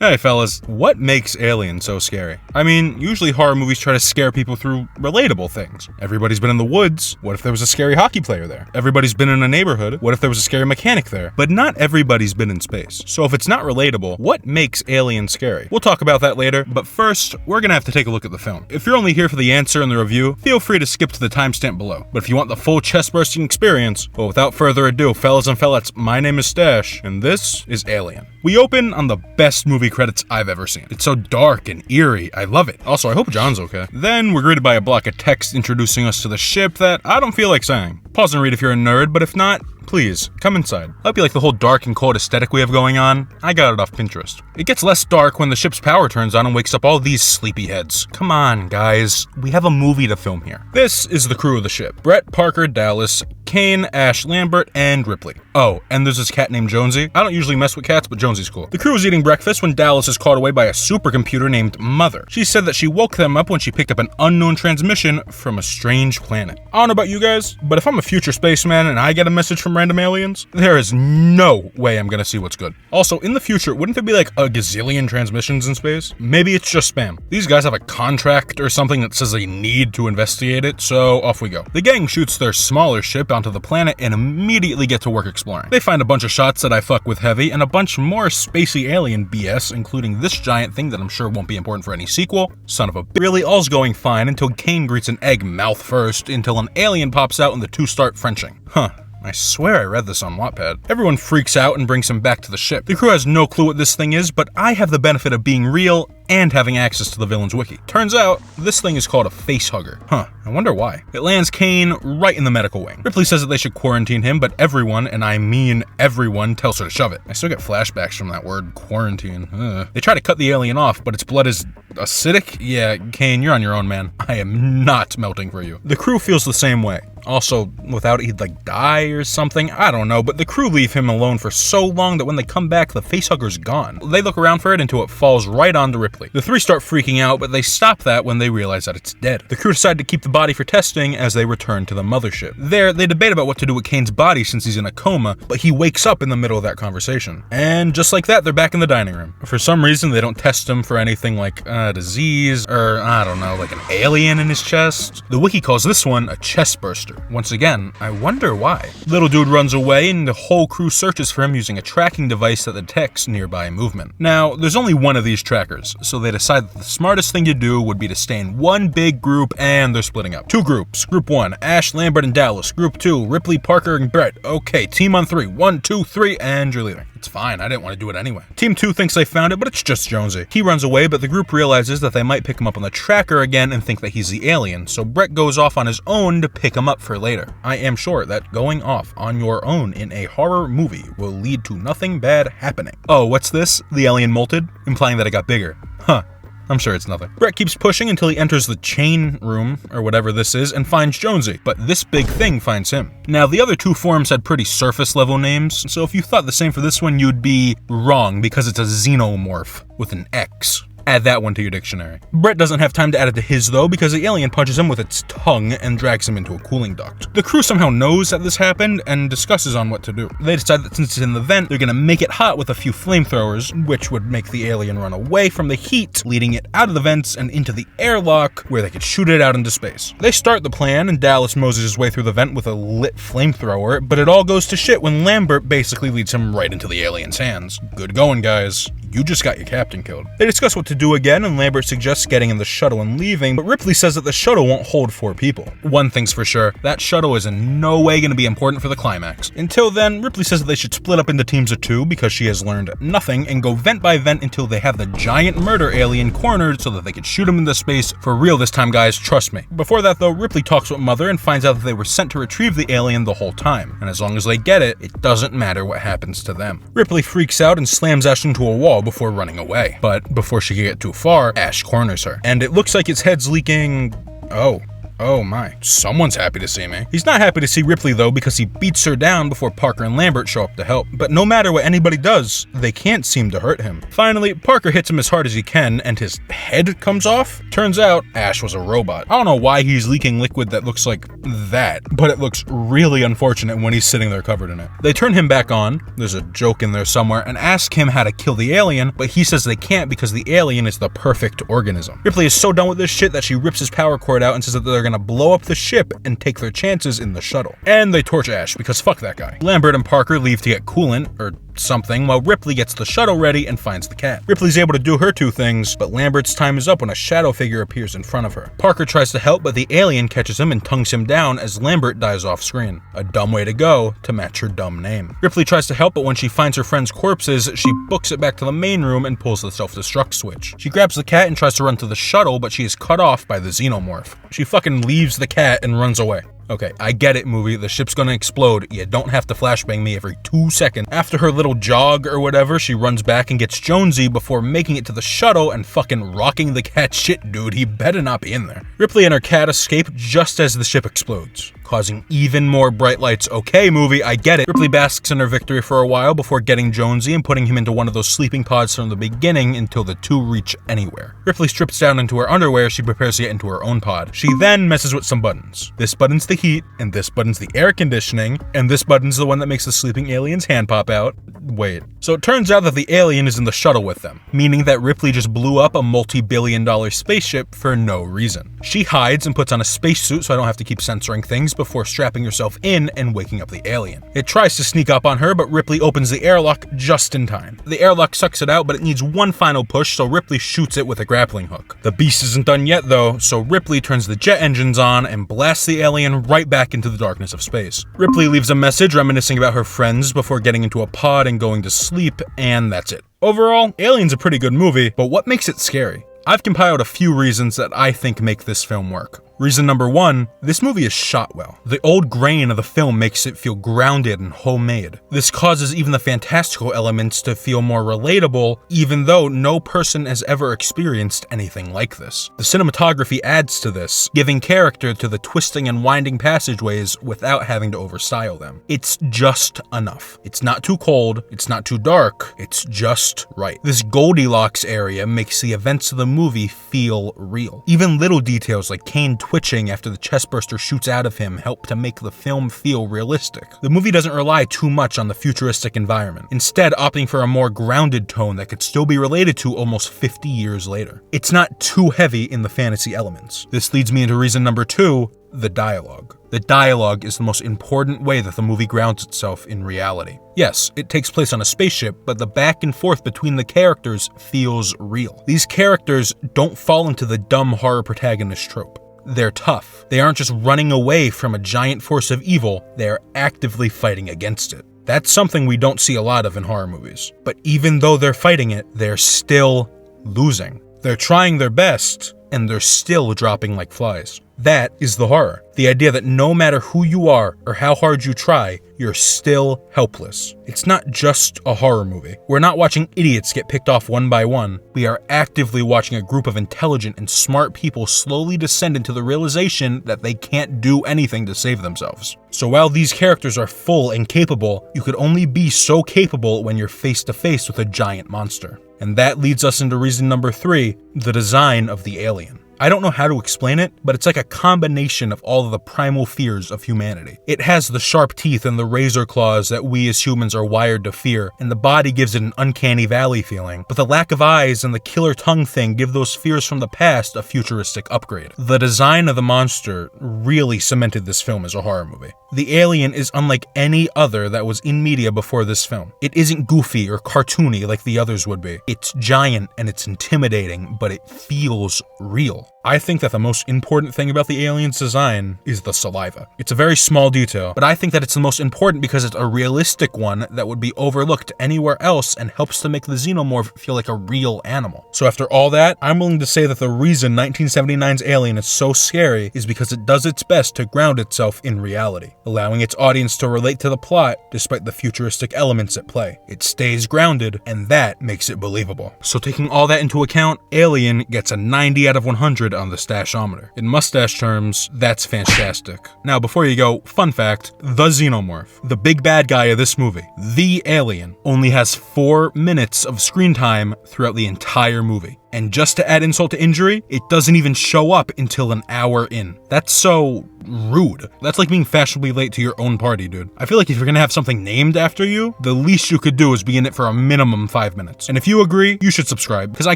Hey fellas, what makes Alien so scary? I mean, usually horror movies try to scare people through relatable things. Everybody's been in the woods, what if there was a scary hockey player there? Everybody's been in a neighborhood, what if there was a scary mechanic there? But not everybody's been in space. So if it's not relatable, what makes Alien scary? We'll talk about that later, but first, we're gonna have to take a look at the film. If you're only here for the answer in the review, feel free to skip to the timestamp below. But if you want the full chest-bursting experience, well, without further ado, fellas and fellettes, my name is Stache, and this is Alien. We open on the best movie credits I've ever seen. It's so dark and eerie, I love it. Also, I hope John's okay. Then we're greeted by a block of text introducing us to the ship that I don't feel like saying. Pause and read if you're a nerd, but if not, please, come inside. I hope you like the whole dark and cold aesthetic we have going on. I got it off Pinterest. It gets less dark when the ship's power turns on and wakes up all these sleepyheads. Come on, guys. We have a movie to film here. This is the crew of the ship. Brett, Parker, Dallas, Kane, Ash, Lambert, and Ripley. Oh, and there's this cat named Jonesy. I don't usually mess with cats, but Jonesy's cool. The crew is eating breakfast when Dallas is called away by a supercomputer named Mother. She said that she woke them up when she picked up an unknown transmission from a strange planet. I don't know about you guys, but if I'm a future spaceman and I get a message from random aliens, there is no way I'm gonna see what's good. Also, in the future, wouldn't there be like a gazillion transmissions in space? Maybe it's just spam. These guys have a contract or something that says they need to investigate it, so off we go. The gang shoots their smaller ship onto the planet and immediately get to work exploring. They find a bunch of shots that I fuck with heavy and a bunch more spacey alien BS, including this giant thing that I'm sure won't be important for any sequel. Son of a bitch. Really, all's going fine until Kane greets an egg mouth first until an alien pops out and the two start Frenching. Huh. I swear I read this on Wattpad. Everyone freaks out and brings him back to the ship. The crew has no clue what this thing is, but I have the benefit of being real and having access to the villain's wiki. Turns out, this thing is called a facehugger. Huh, I wonder why. It lands Kane right in the medical wing. Ripley says that they should quarantine him, but everyone, and I mean everyone, tells her to shove it. I still get flashbacks from that word, quarantine. They try to cut the alien off, but its blood is acidic? Yeah, Kane, you're on your own, man. I am not melting for you. The crew feels the same way. Also, without it, he'd like die or something. I don't know, but the crew leave him alone for so long that when they come back, the facehugger's gone. They look around for it until it falls right onto Ripley. The three start freaking out, but they stop that when they realize that it's dead. The crew decide to keep the body for testing as they return to the mothership. There, they debate about what to do with Kane's body since he's in a coma, but he wakes up in the middle of that conversation. And just like that, they're back in the dining room. For some reason, they don't test him for anything like disease or, I don't know, like an alien in his chest. The wiki calls this one a chest burster. Once again, I wonder why. Little dude runs away and the whole crew searches for him using a tracking device that detects nearby movement. Now, there's only one of these trackers, so they decide that the smartest thing to do would be to stay in one big group, and they're splitting up. Two groups. Group 1, Ash, Lambert, and Dallas. Group 2, Ripley, Parker, and Brett. Okay, team on 3. 1, 2, 3, and you're leaving. It's fine, I didn't want to do it anyway. Team 2 thinks they found it, but it's just Jonesy. He runs away, but the group realizes that they might pick him up on the tracker again and think that he's the alien, so Brett goes off on his own to pick him up for later. I am sure that going off on your own in a horror movie will lead to nothing bad happening. Oh, what's this? The alien molted? Implying that it got bigger. Huh. I'm sure it's nothing. Brett keeps pushing until he enters the chain room, or whatever this is, and finds Jonesy, but this big thing finds him. Now, the other two forms had pretty surface level names, so if you thought the same for this one, you'd be wrong, because it's a xenomorph with an X. Add that one to your dictionary. Brett doesn't have time to add it to his though, because the alien punches him with its tongue and drags him into a cooling duct. The crew somehow knows that this happened and discusses on what to do. They decide that since it's in the vent, they're gonna make it hot with a few flamethrowers, which would make the alien run away from the heat, leading it out of the vents and into the airlock, where they could shoot it out into space. They start the plan, and Dallas moses his way through the vent with a lit flamethrower, but it all goes to shit when Lambert basically leads him right into the alien's hands. Good going, guys. You just got your captain killed. They discuss what to do again, and Lambert suggests getting in the shuttle and leaving, but Ripley says that the shuttle won't hold 4 people. One thing's for sure, that shuttle is in no way going to be important for the climax. Until then, Ripley says that they should split up into teams of 2 because she has learned nothing and go vent by vent until they have the giant murder alien cornered so that they can shoot him into space for real this time, guys, trust me. Before that though, Ripley talks with Mother and finds out that they were sent to retrieve the alien the whole time, and as long as they get it, it doesn't matter what happens to them. Ripley freaks out and slams Ash into a wall before running away, but before she can get too far, Ash corners her, and it looks like its head's leaking. Oh, Oh my, someone's happy to see me. He's not happy to see Ripley though because he beats her down before Parker and Lambert show up to help. But no matter what anybody does, they can't seem to hurt him. Finally, Parker hits him as hard as he can and his head comes off. Turns out, Ash was a robot. I don't know why he's leaking liquid that looks like that, but it looks really unfortunate when he's sitting there covered in it. They turn him back on, there's a joke in there somewhere, and ask him how to kill the alien, but he says they can't because the alien is the perfect organism. Ripley is so done with this shit that she rips his power cord out and says that they're gonna blow up the ship and take their chances in the shuttle. And they torch Ash because fuck that guy. Lambert and Parker leave to get coolant, or something, while Ripley gets the shuttle ready and finds the cat. Ripley's able to do her two things, but Lambert's time is up when a shadow figure appears in front of her. Parker tries to help, but the alien catches him and tongues him down as Lambert dies off screen. A dumb way to go to match her dumb name. Ripley tries to help, but when she finds her friend's corpses, she books it back to the main room and pulls the self-destruct switch. She grabs the cat and tries to run to the shuttle, but she is cut off by the xenomorph. She fucking leaves the cat and runs away. Okay, I get it, movie. The ship's gonna explode. You don't have to flashbang me every 2 seconds. After her little jog or whatever, she runs back and gets Jonesy before making it to the shuttle and fucking rocking the cat shit, dude. He better not be in there. Ripley and her cat escape just as the ship explodes, causing even more bright lights. Okay, movie, I get it. Ripley basks in her victory for a while before getting Jonesy and putting him into one of those sleeping pods from the beginning until the two reach anywhere. Ripley strips down into her underwear. She prepares to get into her own pod. She then messes with some buttons. This button's the heat, and this button's the air conditioning, and this button's the one that makes the sleeping alien's hand pop out. Wait. So it turns out that the alien is in the shuttle with them, meaning that Ripley just blew up a multi-billion-dollar spaceship for no reason. She hides and puts on a spacesuit so I don't have to keep censoring things before strapping herself in and waking up the alien. It tries to sneak up on her, but Ripley opens the airlock just in time. The airlock sucks it out, but it needs one final push, so Ripley shoots it with a grappling hook. The beast isn't done yet though, so Ripley turns the jet engines on and blasts the alien right back into the darkness of space. Ripley leaves a message reminiscing about her friends before getting into a pod and going to sleep, and that's it. Overall, Alien's a pretty good movie, but what makes it scary? I've compiled a few reasons that I think make this film work. Reason number one, this movie is shot well. The old grain of the film makes it feel grounded and homemade. This causes even the fantastical elements to feel more relatable, even though no person has ever experienced anything like this. The cinematography adds to this, giving character to the twisting and winding passageways without having to overstyle them. It's just enough. It's not too cold, it's not too dark, it's just right. This Goldilocks area makes the events of the movie feel real. Even little details like Kane twitching after the chestburster shoots out of him help to make the film feel realistic. The movie doesn't rely too much on the futuristic environment, instead opting for a more grounded tone that could still be related to almost 50 years later. It's not too heavy in the fantasy elements. This leads me into reason number two, the dialogue. The dialogue is the most important way that the movie grounds itself in reality. Yes, it takes place on a spaceship, but the back and forth between the characters feels real. These characters don't fall into the dumb horror protagonist trope. They're tough. They aren't just running away from a giant force of evil, they are actively fighting against it. That's something we don't see a lot of in horror movies. But even though they're fighting it, they're still losing. They're trying their best, and they're still dropping like flies. That is the horror. The idea that no matter who you are or how hard you try, you're still helpless. It's not just a horror movie. We're not watching idiots get picked off one by one. We are actively watching a group of intelligent and smart people slowly descend into the realization that they can't do anything to save themselves. So while these characters are full and capable, you could only be so capable when you're face to face with a giant monster. And that leads us into reason number three, the design of the alien. I don't know how to explain it, but it's like a combination of all of the primal fears of humanity. It has the sharp teeth and the razor claws that we as humans are wired to fear, and the body gives it an uncanny valley feeling, but the lack of eyes and the killer tongue thing give those fears from the past a futuristic upgrade. The design of the monster really cemented this film as a horror movie. The alien is unlike any other that was in media before this film. It isn't goofy or cartoony like the others would be. It's giant and it's intimidating, but it feels real. I think that the most important thing about the alien's design is the saliva. It's a very small detail, but I think that it's the most important because it's a realistic one that would be overlooked anywhere else and helps to make the xenomorph feel like a real animal. So after all that, I'm willing to say that the reason 1979's Alien is so scary is because it does its best to ground itself in reality, allowing its audience to relate to the plot despite the futuristic elements at play. It stays grounded, and that makes it believable. So taking all that into account, Alien gets a 90 out of 100 on the Stache-ometer. In mustache terms, that's fantastic. Now, before you go, fun fact, the Xenomorph, the big bad guy of this movie, the alien, only has 4 minutes of screen time throughout the entire movie. And just to add insult to injury, it doesn't even show up until an hour in. That's so rude. That's like being fashionably late to your own party, dude. I feel like if you're gonna have something named after you, the least you could do is be in it for a minimum 5 minutes. And if you agree, you should subscribe, because I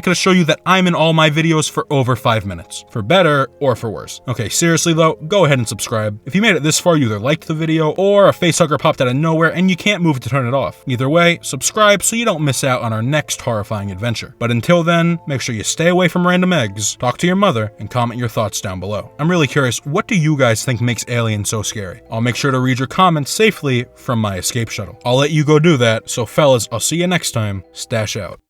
could assure you that I'm in all my videos for over 5 minutes. For better or for worse. Okay, seriously though, go ahead and subscribe. If you made it this far, you either liked the video or a facehugger popped out of nowhere and you can't move to turn it off. Either way, subscribe so you don't miss out on our next horrifying adventure. But until then, make sure you stay away from random eggs, talk to your mother, and comment your thoughts down below. I'm really curious, what do you guys think makes Alien so scary? I'll make sure to read your comments safely from my escape shuttle. I'll let you go do that, so fellas, I'll see you next time. Stache out.